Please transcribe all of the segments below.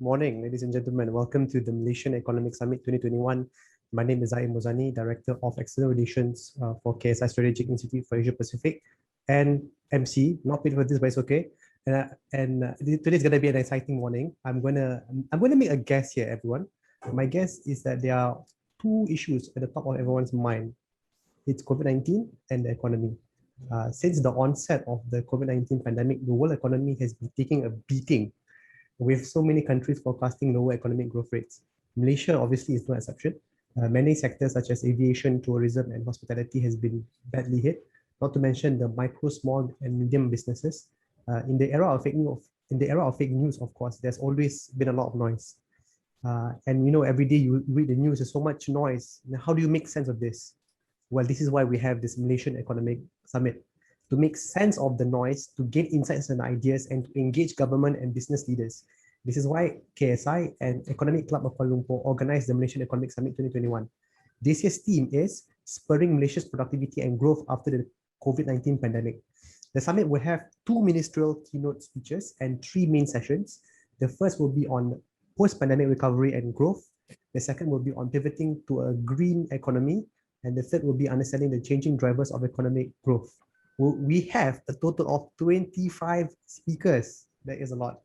Morning, ladies and gentlemen. Welcome to the Malaysian Economic Summit 2021. My name is Zaim Mozani, Director of External Relations for KSI Strategic Institute for Asia Pacific, and MC. Not paid for this, but it's okay. Today's gonna be an exciting morning. I'm gonna make a guess here, everyone. My guess is that there are two issues at the top of everyone's mind. It's COVID-19 and the economy. Since the onset of the COVID-19 pandemic, the world economy has been taking a beating, with so many countries forecasting lower economic growth rates. Malaysia obviously is no exception. Many sectors such as aviation, tourism, and hospitality has been badly hit, not to mention the micro, small, and medium businesses. In the era of fake news, of course, there's always been a lot of noise. And every day you read the news, there's so much noise. Now, how do you make sense of this? Well, this is why we have this Malaysian Economic Summit, to make sense of the noise, to gain insights and ideas, and to engage government and business leaders. This is why KSI and Economic Club of Kuala Lumpur organized the Malaysian Economic Summit 2021. This year's theme is Spurring Malaysia's Productivity and Growth After the COVID-19 Pandemic. The summit will have 2 ministerial keynote speeches and 3 main sessions. The first will be on post-pandemic recovery and growth. The second will be on pivoting to a green economy. And the third will be understanding the changing drivers of economic growth. We have a total of 25 speakers. That is a lot.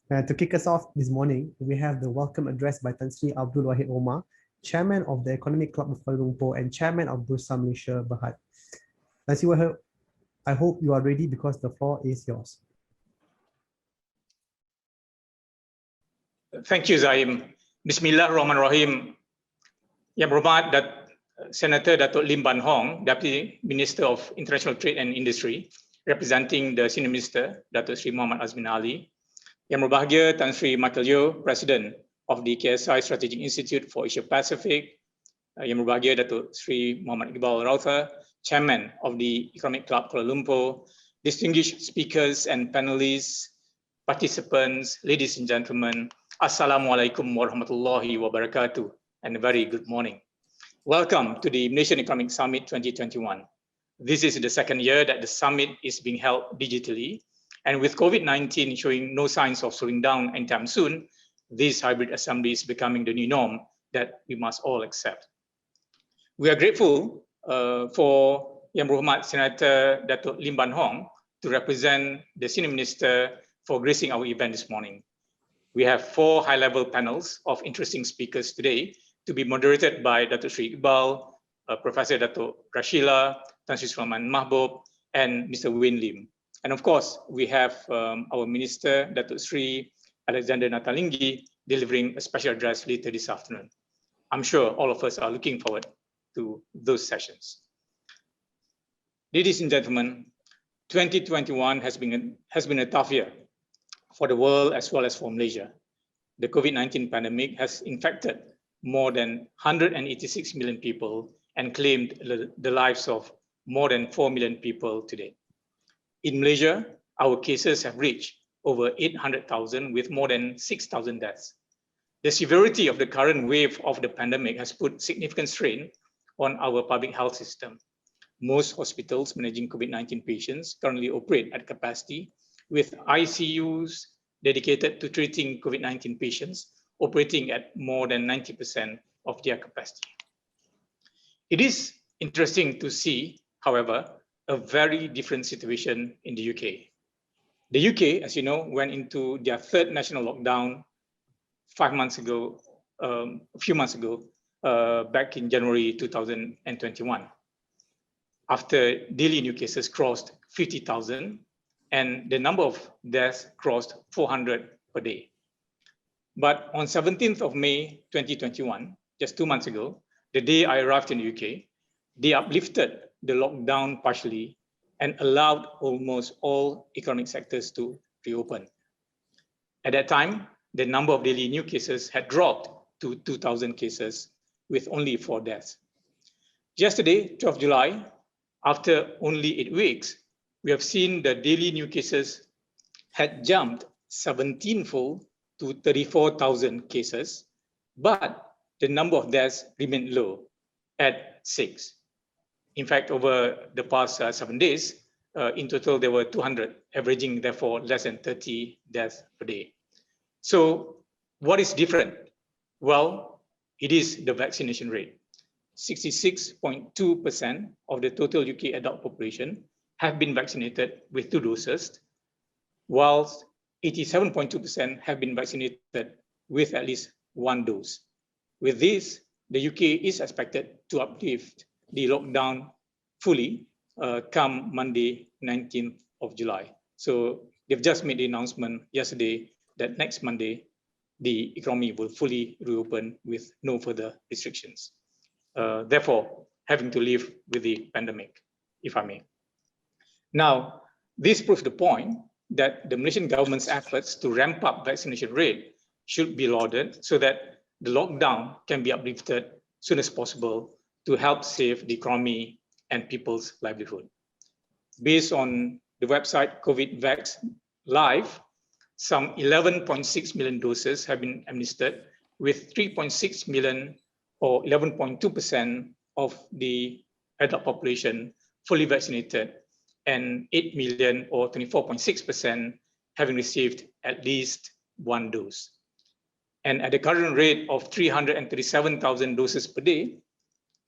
To kick us off this morning, we have the welcome address by Tan Sri Abdul Wahid Omar, Chairman of the Economic Club of Kuala Lumpur and Chairman of Bursa Malaysia Berhad. Tan Sri Wahid, I hope you are ready because the floor is yours. Thank you, Zaim. Bismillahirrahmanirrahim. Yang berhormat Senator Dato Lim Ban Hong, Deputy Minister of International Trade and Industry, representing the Senior Minister, Dato Sri Muhammad Azmin Ali. Yang berbahagia Tan Sri Michael Yeo, President of the KSI Strategic Institute for Asia Pacific. Yang berbahagia Dato Sri Muhammad Iqbal Rautha, Chairman of the Economic Club Kuala Lumpur. Distinguished speakers and panelists, participants, ladies and gentlemen, Assalamualaikum warahmatullahi wabarakatuh, and a very good morning. Welcome to the Malaysian Economic Summit 2021. This is the second year that the summit is being held digitally, and with COVID-19 showing no signs of slowing down anytime soon, this hybrid assembly is becoming the new norm that we must all accept. We are grateful for Yang Berhormat Senator Dato Lim Ban Hong to represent the Senior Minister for gracing our event this morning. We have 4 high-level panels of interesting speakers today, to be moderated by Dato Sri Iqbal, Professor Dato Rashila, Tan Sri Sulaiman Mahbub, and Mr. Wayne Lim. And of course, we have our Minister, Dato Sri Alexander Natalinggi, delivering a special address later this afternoon. I'm sure all of us are looking forward to those sessions. Ladies and gentlemen, 2021 has been a tough year for the world as well as for Malaysia. The COVID-19 pandemic has infected more than 186 million people and claimed the lives of more than 4 million people today. In Malaysia, our cases have reached over 800,000 with more than 6,000 deaths. The severity of the current wave of the pandemic has put significant strain on our public health system. Most hospitals managing COVID-19 patients currently operate at capacity, with ICUs dedicated to treating COVID-19 patients operating at more than 90% of their capacity. It is interesting to see, however, a very different situation in the UK. The UK, as you know, went into their 3rd national lockdown a few months ago, back in January 2021, after daily new cases crossed 50,000 and the number of deaths crossed 400 per day. But on 17th of May 2021, just 2 months ago, the day I arrived in the UK, they uplifted the lockdown partially and allowed almost all economic sectors to reopen. At that time, the number of daily new cases had dropped to 2,000 cases with only 4 deaths. Yesterday, 12th July, after only 8 weeks, we have seen the daily new cases had jumped 17-fold to 34,000 cases, but the number of deaths remained low at 6. In fact, over the past 7 days, in total, there were 200, averaging therefore less than 30 deaths per day. So What is different? Well, it is the vaccination rate. 66.2% of the total UK adult population have been vaccinated with 2 doses, whilst 87.2% have been vaccinated with at least 1 dose. With this, the UK is expected to uplift the lockdown fully come Monday, 19th of July. So they've just made the announcement yesterday that next Monday, the economy will fully reopen with no further restrictions. Therefore, having to live with the pandemic, if I may. Now, this proves the point that the Malaysian government's efforts to ramp up vaccination rate should be lauded so that the lockdown can be uplifted as soon as possible to help save the economy and people's livelihood. Based on the website COVID Vax Live, some 11.6 million doses have been administered, with 3.6 million or 11.2% of the adult population fully vaccinated and 8 million or 24.6% having received at least 1 dose. And at the current rate of 337,000 doses per day,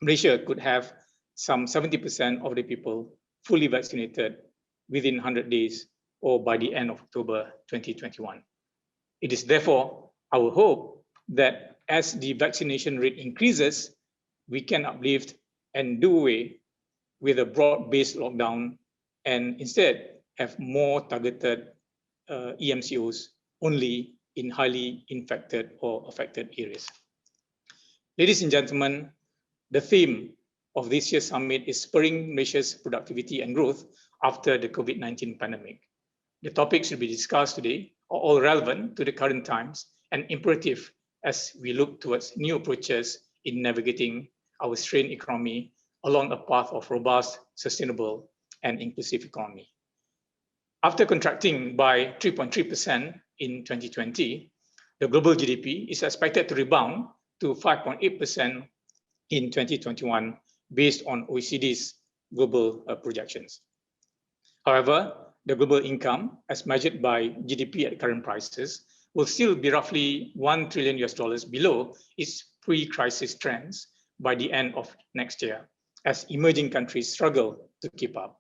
Malaysia could have some 70% of the people fully vaccinated within 100 days or by the end of October 2021. It is therefore our hope that as the vaccination rate increases, we can uplift and do away with a broad-based lockdown and instead have more targeted EMCOs only in highly infected or affected areas. Ladies and gentlemen, the theme of this year's summit is spurring Malaysia's productivity and growth after the COVID-19 pandemic. The topics to be discussed today are all relevant to the current times and imperative as we look towards new approaches in navigating our strained economy along a path of robust, sustainable, and inclusive economy. After contracting by 3.3% in 2020, the global GDP is expected to rebound to 5.8% in 2021 based on OECD's global projections. However, the global income, as measured by GDP at current prices, will still be roughly $1 trillion below its pre-crisis trends by the end of next year, as emerging countries struggle to keep up.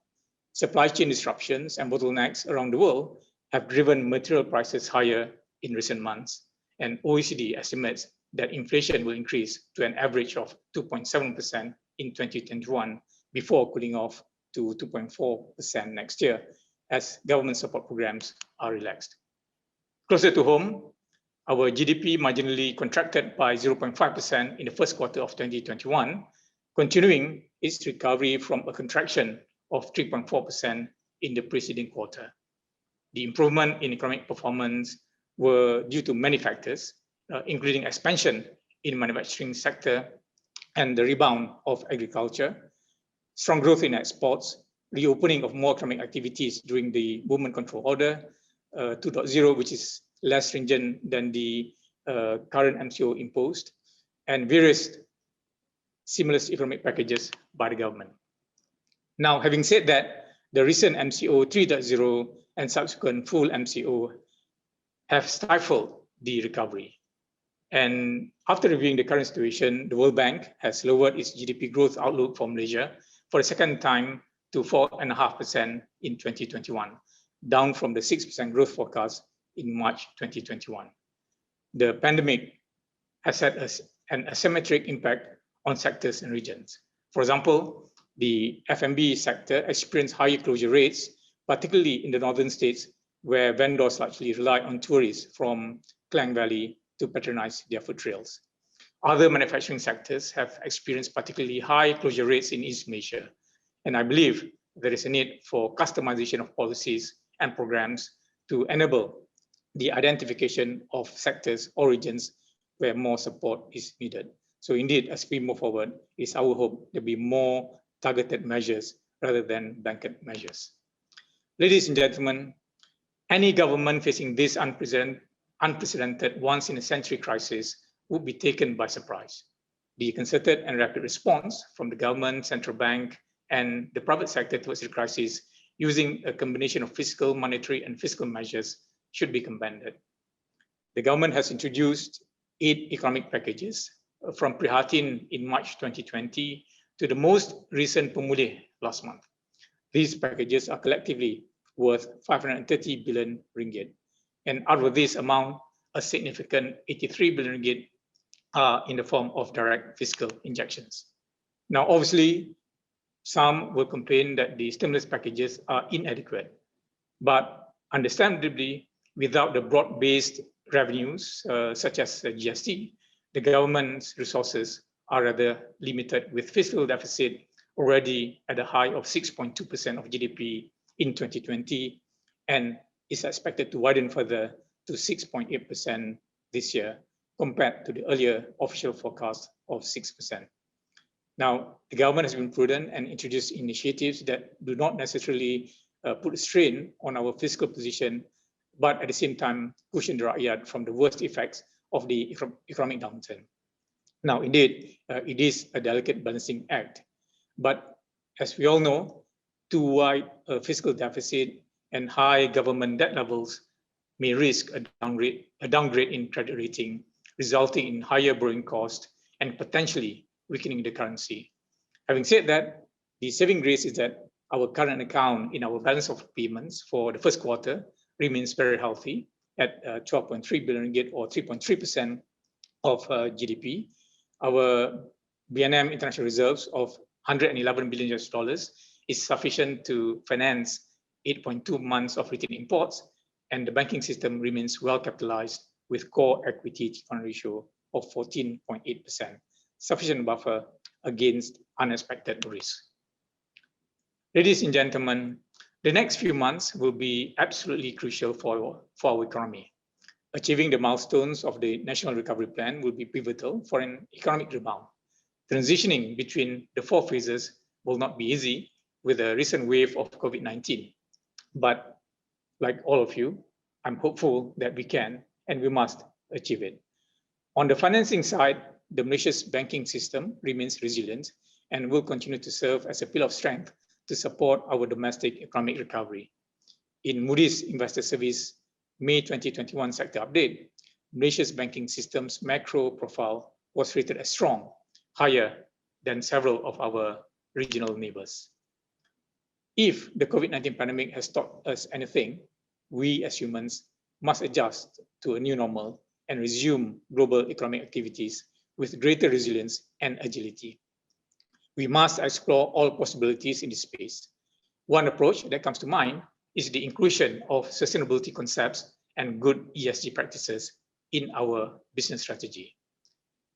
Supply chain disruptions and bottlenecks around the world have driven material prices higher in recent months, and OECD estimates that inflation will increase to an average of 2.7% in 2021 before cooling off to 2.4% next year as government support programs are relaxed. Closer to home, our GDP marginally contracted by 0.5% in the first quarter of 2021, continuing its recovery from a contraction of 3.4% in the preceding quarter. The improvement in economic performance were due to many factors, including expansion in manufacturing sector and the rebound of agriculture, strong growth in exports, reopening of more economic activities during the Movement Control Order 2.0, which is less stringent than the current MCO imposed, and various stimulus economic packages by the government. Now, having said that, the recent MCO 3.0 and subsequent full MCO have stifled the recovery. And after reviewing the current situation, the World Bank has lowered its GDP growth outlook for Malaysia for a second time to 4.5% in 2021, down from the 6% growth forecast in March 2021. The pandemic has had an asymmetric impact on sectors and regions. For example, the F&B sector experienced higher closure rates, particularly in the northern states, where vendors largely rely on tourists from Klang Valley to patronize their food trails. Other manufacturing sectors have experienced particularly high closure rates in East Malaysia, and I believe there is a need for customization of policies and programs to enable the identification of sectors or regions where more support is needed. So indeed, as we move forward, it's our hope there'll be more targeted measures rather than blanket measures. Ladies and gentlemen, any government facing this unprecedented once-in-a-century crisis would be taken by surprise. The concerted and rapid response from the government, central bank, and the private sector towards the crisis using a combination of fiscal, monetary, and fiscal measures should be commended. The government has introduced 8 economic packages from Prihatin in March 2020 to the most recent Pemulih last month. These packages are collectively worth 530 billion ringgit. And out of this amount, a significant 83 billion ringgit are in the form of direct fiscal injections. Now, obviously, some will complain that the stimulus packages are inadequate, but understandably, without the broad-based revenues, such as GST, the government's resources are rather limited, with fiscal deficit already at a high of 6.2% of GDP in 2020, and is expected to widen further to 6.8% this year, compared to the earlier official forecast of 6%. Now, the government has been prudent and introduced initiatives that do not necessarily put a strain on our fiscal position, but at the same time cushion the rakyat from the worst effects of the economic downturn. Now, indeed, it is a delicate balancing act, but as we all know, too wide a fiscal deficit and high government debt levels may risk a downgrade in credit rating, resulting in higher borrowing costs and potentially weakening the currency. Having said that, the saving grace is that our current account in our balance of payments for the first quarter remains very healthy at 12.3 billion ringgit, or 3.3% of GDP. Our BNM international reserves of 111 billion US dollars is sufficient to finance 8.2 months of retail imports, and the banking system remains well capitalized with core equity fund ratio of 14.8%, sufficient buffer against unexpected risk. Ladies and gentlemen, the next few months will be absolutely crucial for our economy. Achieving the milestones of the National Recovery Plan will be pivotal for an economic rebound. Transitioning between the 4 phases will not be easy with the recent wave of COVID-19. But like all of you, I'm hopeful that we can and we must achieve it. On the financing side, the Malaysia's banking system remains resilient and will continue to serve as a pillar of strength to support our domestic economic recovery. In Moody's Investor Service May 2021 sector update, Malaysia's banking system's macro profile was rated as strong, higher than several of our regional neighbors. If the COVID-19 pandemic has taught us anything, we as humans must adjust to a new normal and resume global economic activities with greater resilience and agility. We must explore all possibilities in this space. One approach that comes to mind is the inclusion of sustainability concepts and good ESG practices in our business strategy.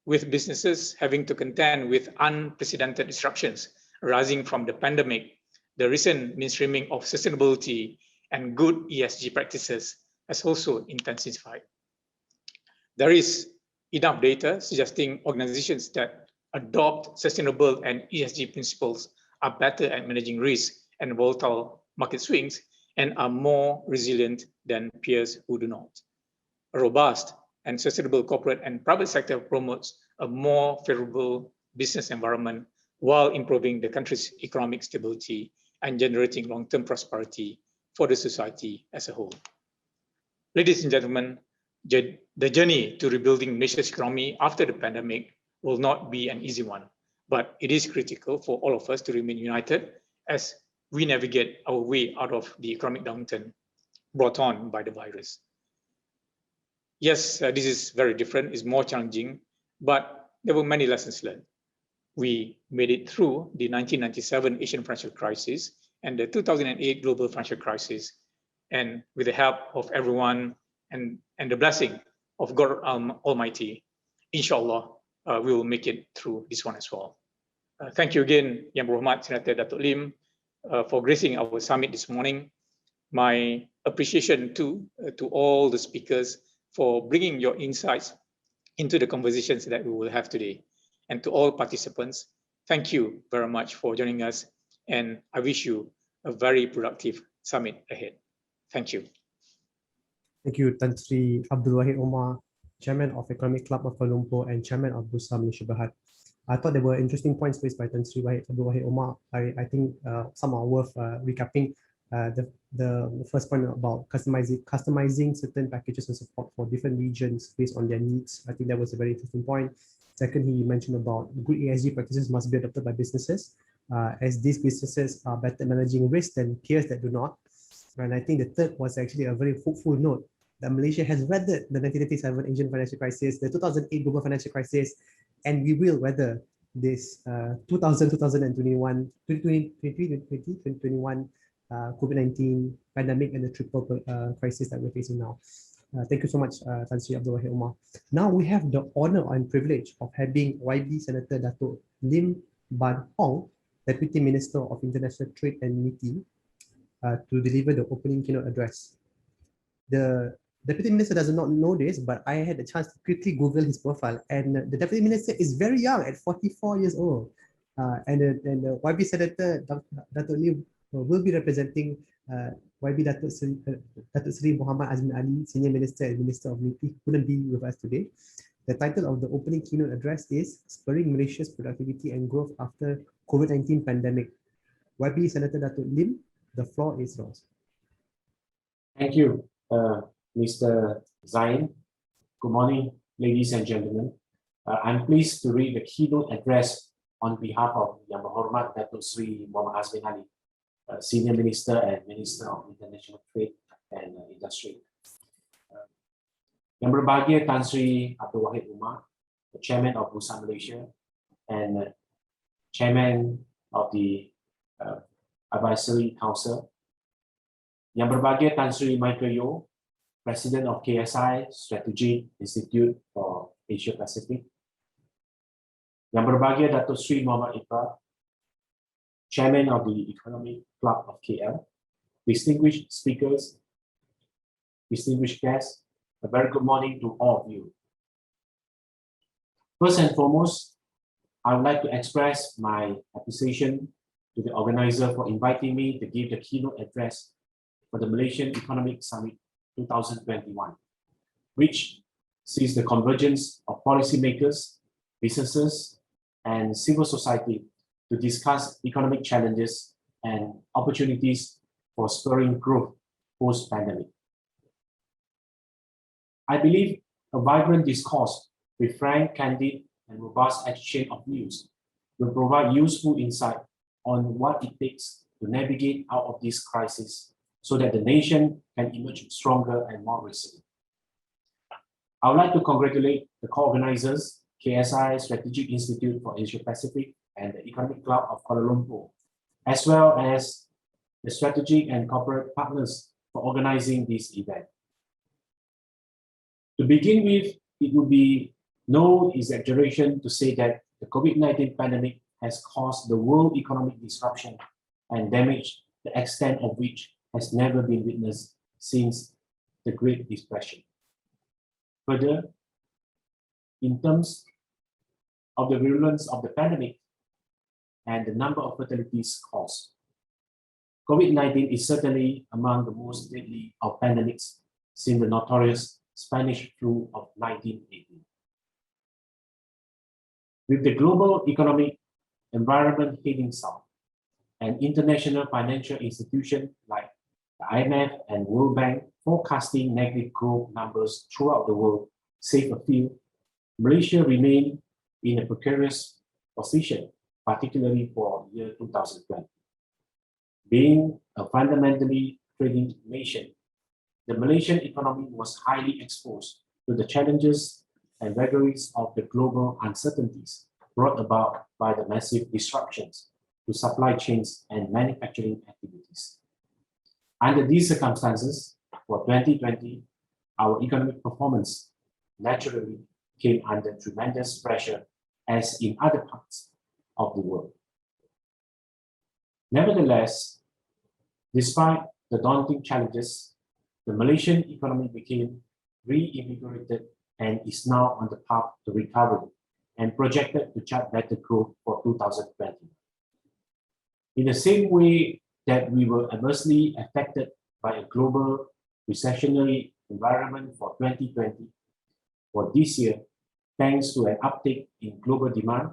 With businesses having to contend with unprecedented disruptions arising from the pandemic, the recent mainstreaming of sustainability and good ESG practices has also intensified. There is enough data suggesting organizations that adopt sustainable and ESG principles are better at managing risk and volatile market swings and are more resilient than peers who do not. A robust and sustainable corporate and private sector promotes a more favorable business environment while improving the country's economic stability and generating long-term prosperity for the society as a whole. Ladies and gentlemen, the journey to rebuilding Malaysia's economy after the pandemic will not be an easy one, but it is critical for all of us to remain united as we navigate our way out of the economic downturn brought on by the virus. Yes, this is very different, it's more challenging, but there were many lessons learned. We made it through the 1997 Asian financial crisis and the 2008 global financial crisis, and with the help of everyone and the blessing of God Almighty, inshallah, we will make it through this one as well. Thank you again, Yang Berhormat Senator Datuk Lim, for gracing our summit this morning. My appreciation too to all the speakers for bringing your insights into the conversations that we will have today. And to all participants, thank you very much for joining us, and I wish you a very productive summit ahead. Thank you. Thank you, Tan Sri Abdul Wahid Omar, Chairman of Economic Club of Kuala Lumpur and Chairman of Bursa Malaysia Berhad. I thought there were interesting points raised by Tan Sri Abdul Wahid Omar. I think some are worth recapping. The first point about customizing certain packages of support for different regions based on their needs. I think that was a very interesting point. Second, he mentioned about good ESG practices must be adopted by businesses, as these businesses are better managing risk than peers that do not. And I think the third was actually a very hopeful note that Malaysia has weathered the 1987 Asian financial crisis, the 2008 global financial crisis, and we will weather this 2021, 2021 COVID-19 pandemic and the triple crisis that we're facing now. Thank you so much, Tan Sri Abdul, Wahid, Omar. Now we have the honor and privilege of having YB Senator Dato Lim Ban Hong, Deputy Minister of International Trade and MITI, to deliver the opening keynote address. The Deputy Minister does not know this, but I had a chance to quickly Google his profile, and the Deputy Minister is very young, at 44 years old. And the YB Senator Dato Lim will be representing YB Dato Seri Muhammad Azmin Ali, Senior Minister and Minister of MITI, couldn't be with us today. The title of the opening keynote address is Spurring Malaysia's Productivity and Growth After COVID-19 Pandemic. YB Senator Dato Lim, the floor is yours. Thank you, Mr. Zain. Good morning, ladies and gentlemen. I'm pleased to read the keynote address on behalf of Yang Berhormat Datuk Seri Muhammad Azmin Ali, Senior Minister and Minister of International Trade and Industry. Yang berbahagia Tan Sri Abdul Wahid Omar, the Chairman of Bursa Malaysia and Chairman of the Advisory Council. Yang berbahagia Tan Sri Michael Yeo, President of KSI Strategic Institute for Asia Pacific. Yang berbahagia Datuk Sri Muhammad Iqbal, Chairman of the Economic Club of KL. Distinguished speakers, distinguished guests, a very good morning to all of you. First and foremost, I would like to express my appreciation to the organizer for inviting me to give the keynote address for the Malaysian Economic Summit 2021, which sees the convergence of policymakers, businesses, and civil society to discuss economic challenges and opportunities for spurring growth post-pandemic. I believe a vibrant discourse with frank, candid, and robust exchange of views will provide useful insight on what it takes to navigate out of this crisis so that the nation can emerge stronger and more resilient. I would like to congratulate the co-organizers, KSI Strategic Institute for Asia Pacific and the Economic Club of Kuala Lumpur, as well as the strategic and corporate partners for organizing this event. To begin with, it would be no exaggeration to say that the COVID-19 pandemic has caused the world economic disruption and damage, the extent of which has never been witnessed since the Great Depression. Further, in terms of the virulence of the pandemic and the number of fatalities caused, COVID-19 is certainly among the most deadly of pandemics since the notorious Spanish flu of 1918. With the global economic environment heading south, and international financial institutions like the IMF and World Bank forecasting negative growth numbers throughout the world, save a few, Malaysia remained in a precarious position, particularly for year 2020. Being a fundamentally trading nation, the Malaysian economy was highly exposed to the challenges and vagaries of the global uncertainties brought about by the massive disruptions to supply chains and manufacturing activities. Under these circumstances, for 2020, our economic performance naturally came under tremendous pressure as in other parts of the world. Nevertheless, despite the daunting challenges, the Malaysian economy became reinvigorated and is now on the path to recovery and projected to chart better growth for 2020. In the same way that we were adversely affected by a global recessionary environment for 2020, for this year, thanks to an uptick in global demand,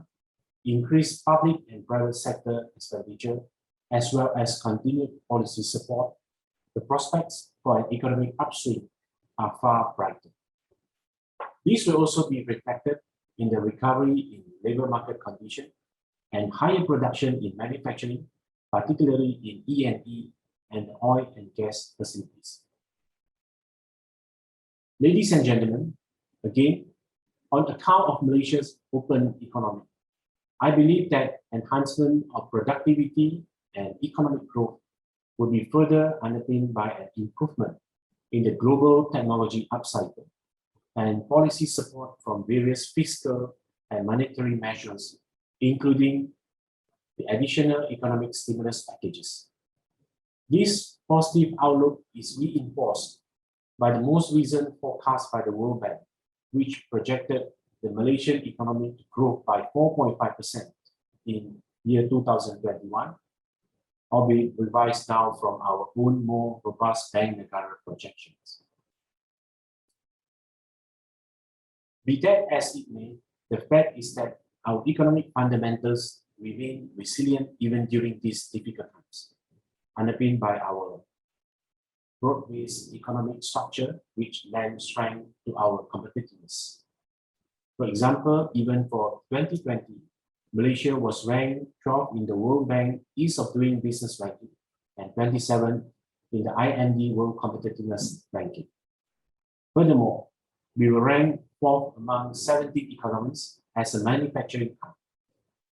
increased public and private sector expenditure, as well as continued policy support, the prospects for an economic upswing are far brighter. These will also be reflected in the recovery in labor market conditions and higher production in manufacturing, particularly in E&E and oil and gas facilities. Ladies and gentlemen, again, on account of Malaysia's open economy, I believe that enhancement of productivity and economic growth will be further underpinned by an improvement in the global technology upcycle and policy support from various fiscal and monetary measures, including the additional economic stimulus packages. This positive outlook is reinforced by the most recent forecast by the World Bank, which projected the Malaysian economy to grow by 4.5% in year 2021, albeit revised down from our own more robust Bank Negara projections. Be that as it may, the fact is that our economic fundamentals remain resilient even during these difficult times, underpinned by our broad-based economic structure, which lends strength to our competitiveness. For example, even for 2020, Malaysia was ranked 12th in the World Bank Ease of Doing Business ranking and 27th in the IMD World Competitiveness ranking. Furthermore, we were ranked 4th among 70 economies as a manufacturing hub.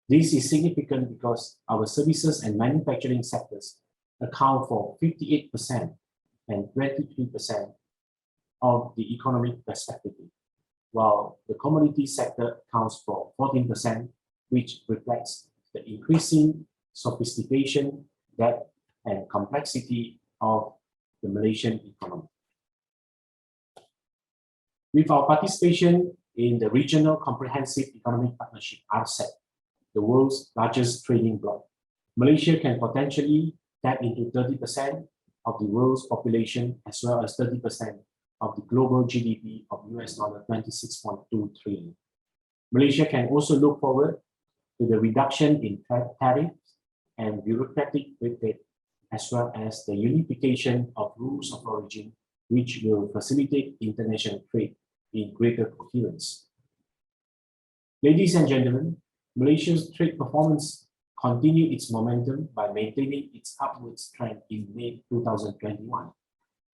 This is significant because our services and manufacturing sectors account for 58% and 23% of the economic respectively, while the commodity sector accounts for 14%, which reflects the increasing sophistication, depth, and complexity of the Malaysian economy. With our participation in the Regional Comprehensive Economic Partnership, RCEP, the world's largest trading bloc, Malaysia can potentially tap into 30% of the world's population as well as 30% of the global GDP of US $26.2 trillion. Malaysia can also look forward to the reduction in tariffs and bureaucratic red tape, as well as the unification of rules of origin, which will facilitate international trade in greater coherence. Ladies and gentlemen, Malaysia's trade performance continued its momentum by maintaining its upwards trend in May 2021,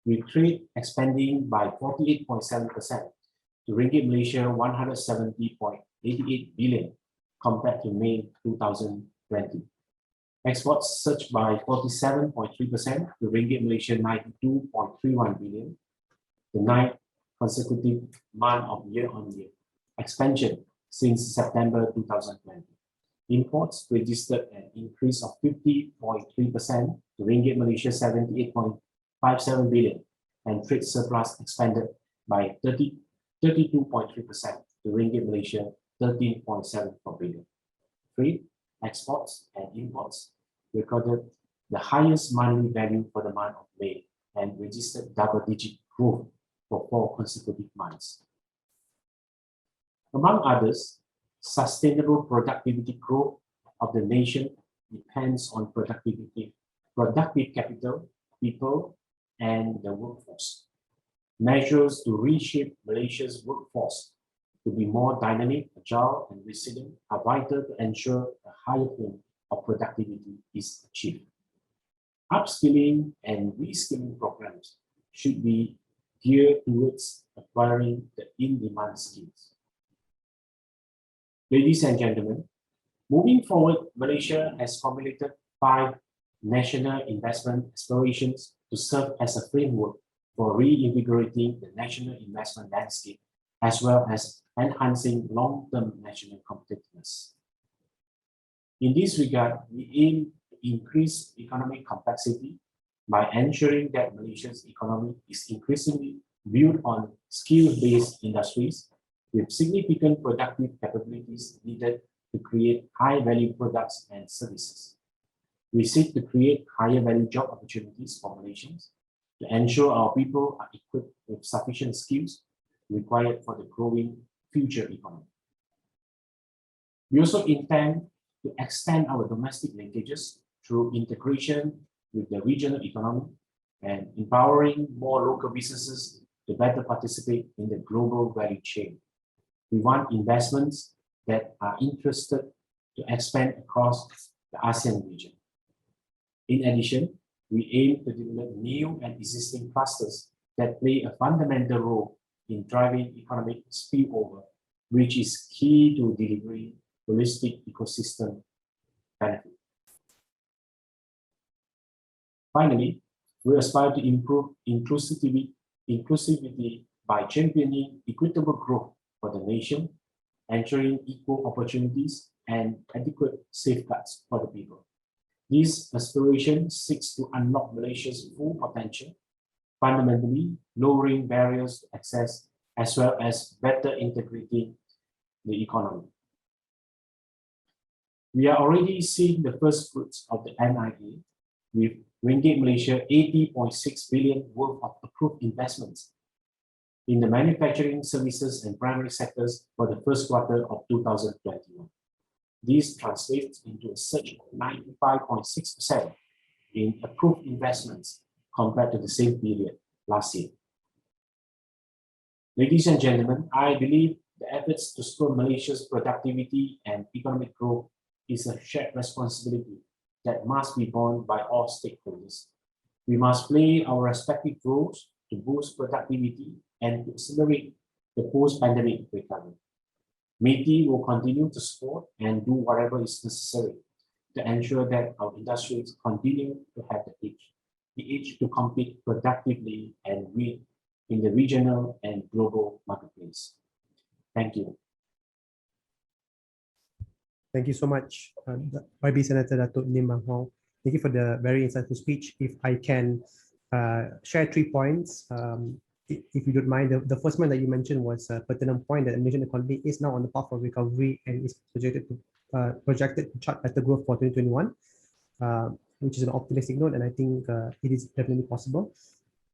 with trade expanding by 48.7% to ringgit Malaysia 170.88 billion compared to May 2020. Exports surged by 47.3% to ringgit Malaysia 92.31 billion, the ninth consecutive month of year-on-year expansion since September 2020. Imports registered an increase of 50.3% to ringgit Malaysia 78.57 billion, and trade surplus expanded by 32.3% to ringgit Malaysia 13.74 billion. Trade, exports, and imports recorded the highest monthly value for the month of May and registered double-digit growth for 4 consecutive months. Among others, sustainable productivity growth of the nation depends on productive capital, people, and the workforce. Measures to reshape Malaysia's workforce to be more dynamic, agile, and resilient are vital to ensure a higher plane of productivity is achieved. Upskilling and reskilling programs should be geared towards acquiring the in-demand skills. Ladies and gentlemen, moving forward, Malaysia has formulated 5 national investment aspirations to serve as a framework for reinvigorating the national investment landscape, as well as enhancing long-term national competitiveness. In this regard, we aim to increase economic complexity by ensuring that Malaysia's economy is increasingly built on skill-based industries with significant productive capabilities needed to create high-value products and services. We seek to create higher-value job opportunities for Malaysians to ensure our people are equipped with sufficient skills required for the growing future economy. We also intend to extend our domestic linkages through integration with the regional economy and empowering more local businesses to better participate in the global value chain. We want investments that are interested to expand across the ASEAN region. In addition, we aim to develop new and existing clusters that play a fundamental role in driving economic spillover, which is key to delivering holistic ecosystem benefit. Finally, we aspire to improve inclusivity by championing equitable growth for the nation, ensuring equal opportunities and adequate safeguards for the people. This aspiration seeks to unlock Malaysia's full potential, fundamentally lowering barriers to access as well as better integrating the economy. We are already seeing the first fruits of the MIA with Ringgit Malaysia 80.6 billion worth of approved investments in the manufacturing, services, and primary sectors for the first quarter of 2021. This translates into a surge of 95.6% in approved investments compared to the same period last year. Ladies and gentlemen, I believe the efforts to spur Malaysia's productivity and economic growth is a shared responsibility that must be borne by all stakeholders. We must play our respective roles to boost productivity and to accelerate the post-pandemic recovery. MITI will continue to support and do whatever is necessary to ensure that our industries continue to have the edge to compete productively and win in the regional and global marketplace. Thank you. Thank you so much, YB Senator Dato Lim Bang Hong. Thank you for the very insightful speech. If I can share 3 points, if you don't mind, the first one that you mentioned was a pertinent point that the Malaysian economy is now on the path of recovery and is projected to chart better growth for 2021, which is an optimistic note, and I think it is definitely possible,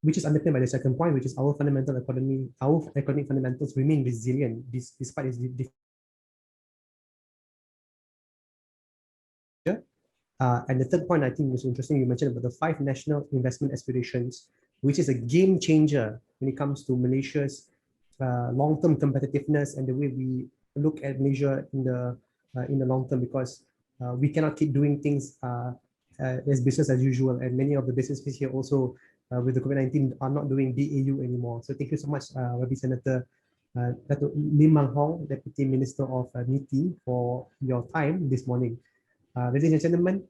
which is underpinned by the second point, which is our economic fundamentals remain resilient despite its and the third point I think was interesting, you mentioned about the 5 national investment aspirations, which is a game changer when it comes to Malaysia's long-term competitiveness and the way we look at Malaysia in the long term, because we cannot keep doing things as business as usual, and many of the businesses here also with the COVID-19 are not doing BAU anymore. So thank you so much, YB Senator Dato Lim Bang Hong, Deputy Minister of MITI, for your time this morning. Ladies and gentlemen,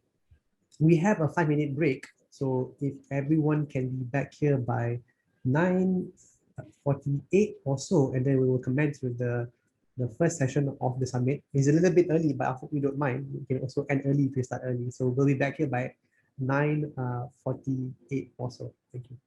we have a 5-minute break. So if everyone can be back here by 9:48 or so, and then we will commence with the first session of the summit. It's a little bit early, but I hope you don't mind. We can also end early if we start early. So we'll be back here by 9:48 or so. Thank you.